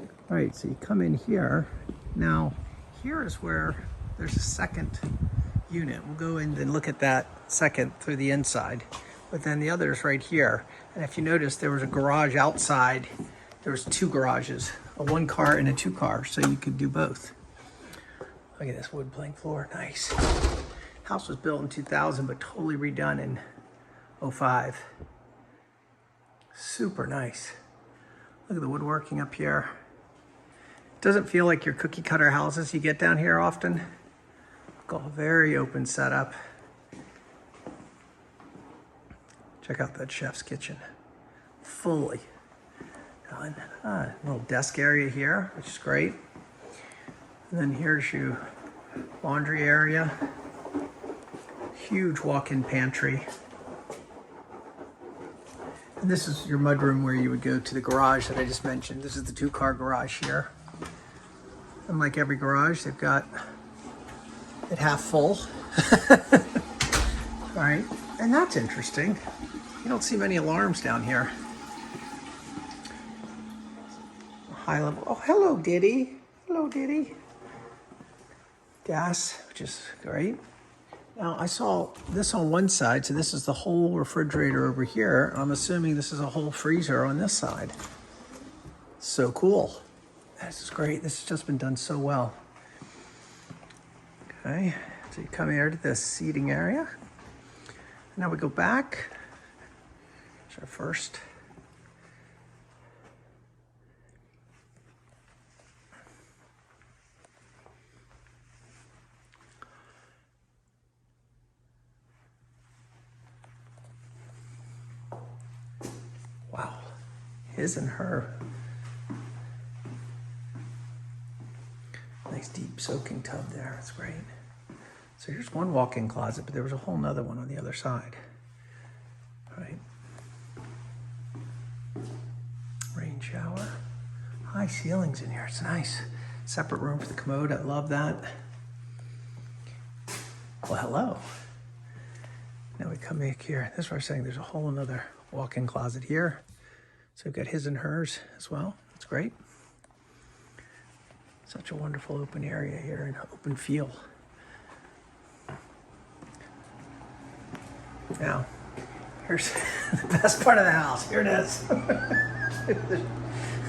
All right, so you come in here. Now, here is where there's a second unit. We'll go in and look at that second through the inside. But then the other is right here. And if you notice, there was a garage outside. There was two garages, a 1-car and a 2-car, so you could do both. Look at this wood plank floor, nice. House was built in 2000, but totally redone in 05. Super nice. Look at the woodworking up here. Doesn't feel like your cookie cutter houses you get down here often. Got a very open setup. Check out that chef's kitchen. Fully done. Little desk area here, which is great. And then here's your laundry area. Huge walk-in pantry. And this is your mudroom where you would go to the garage that I just mentioned. This is the 2-car garage here. Unlike every garage, they've got it half full. All right, and that's interesting. You don't see many alarms down here. High level. Oh, hello, Diddy. Hello, Diddy. Gas, which is great. Now, I saw this on one side, so this is the whole refrigerator over here. I'm assuming this is a whole freezer on this side. So cool. This is great. This has just been done so well. Okay, so you come here to this seating area. Now we go back. It's our first. Wow, his and her. Nice deep soaking tub there, that's great. So here's one walk-in closet, but there was a whole nother one on the other side. All right. Rain shower. High ceilings in here, it's nice. Separate room for the commode, I love that. Well, hello. Now we come back here. This is where I was saying there's a whole another walk-in closet here. So we've got his and hers as well, that's great. Such a wonderful open area here and open feel. Now, here's the best part of the house. Here it is.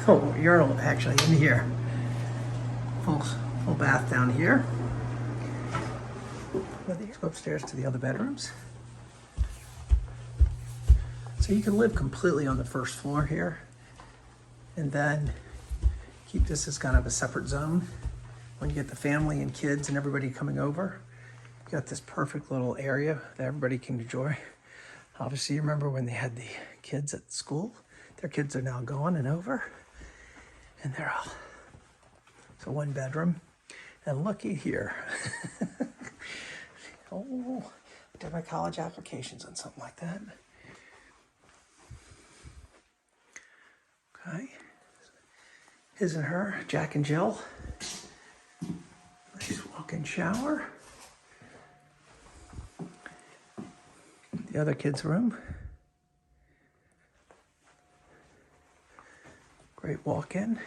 Oh, urinal actually in here. Full bath down here. Let's go upstairs to the other bedrooms. So you can live completely on the first floor here, and then keep this as kind of a separate zone. When you get the family and kids and everybody coming over, you got this perfect little area that everybody can enjoy. Obviously, you remember when they had the kids at school? Their kids are now gone and over, and they're all, so 1 bedroom. And looky here. Oh, I did my college applications on something like that. Okay. His and her, Jack and Jill. Nice walk-in shower. The other kids' room. Great walk-in.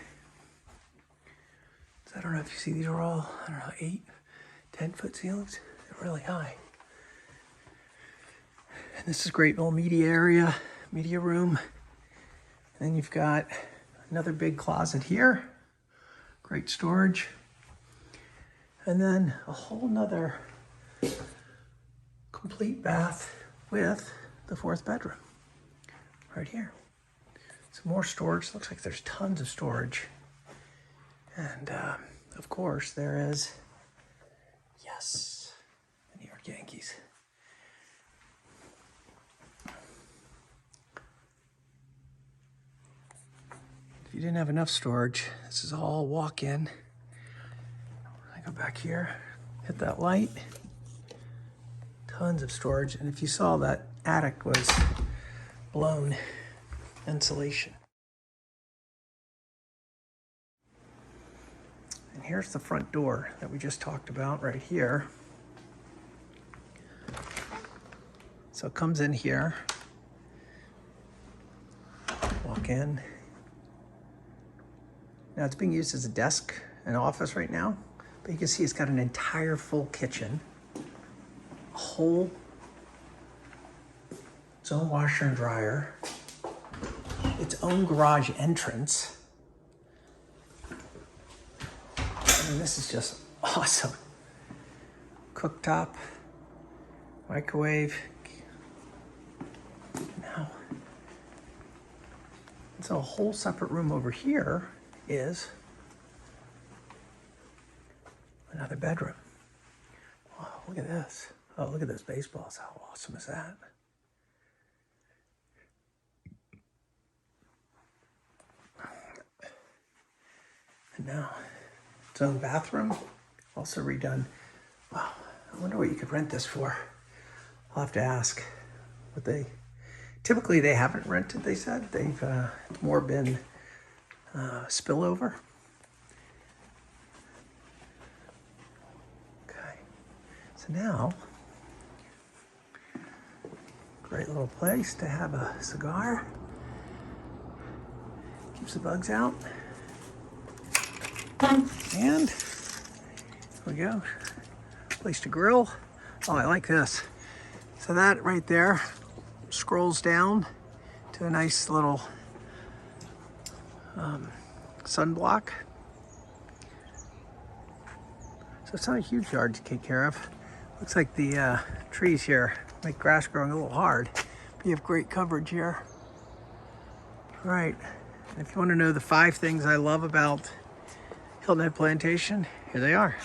So I don't know if you see, these are all, I don't know, 8, 10-foot ceilings. They're really high. And this is great little media area, media room. And then you've got another big closet here, great storage. And then a whole nother complete bath with the 4th bedroom right here. Some more storage, looks like there's tons of storage. And of course there is, yes, the New York Yankees. If you didn't have enough storage, this is all walk-in. I go back here, hit that light. Tons of storage, and if you saw, that attic was blown insulation. And here's the front door that we just talked about right here. So it comes in here, walk in. Now it's being used as a desk and office right now, but you can see it's got an entire full kitchen, a whole its own washer and dryer, its own garage entrance. I mean, this is just awesome. Cooktop, microwave. Now, so a whole separate room over here is another bedroom. Wow, look at this. Oh, look at those baseballs. How awesome is that? And now, its own bathroom, also redone. Wow, I wonder what you could rent this for. I'll have to ask. But typically they haven't rented, they said. They've more been spillover. Okay, so now, great little place to have a cigar. Keeps the bugs out. And here we go, place to grill. Oh, I like this. So that right there scrolls down to a nice little sunblock. So it's not a huge yard to take care of. Looks like the trees here make grass growing a little hard, but you have great coverage here. All right, and if you want to know the 5 things I love about Hilton Plantation, here they are.